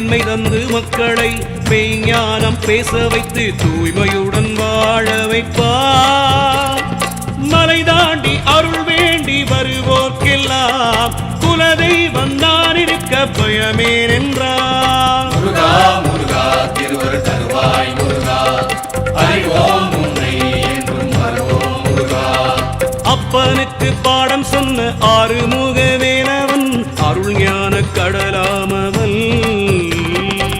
மேன்மை தந்து மக்களை மெய்ஞானம் பேச வைத்து தூய்மையுடன் வாழ வைப்பார். மலை தாண்டி அருள் வேண்டி வருவோர்க்கெல்லாம் குலதெய்வம் தான் இருக்க பயமேன் என்றார். முருகா முருகா திருவர் தருவாய் முருகா, அறிவோம் உன்னை என்றும் வருவோம் முருகா. அப்பனுக்கு பாடம் சொன்ன ஆறு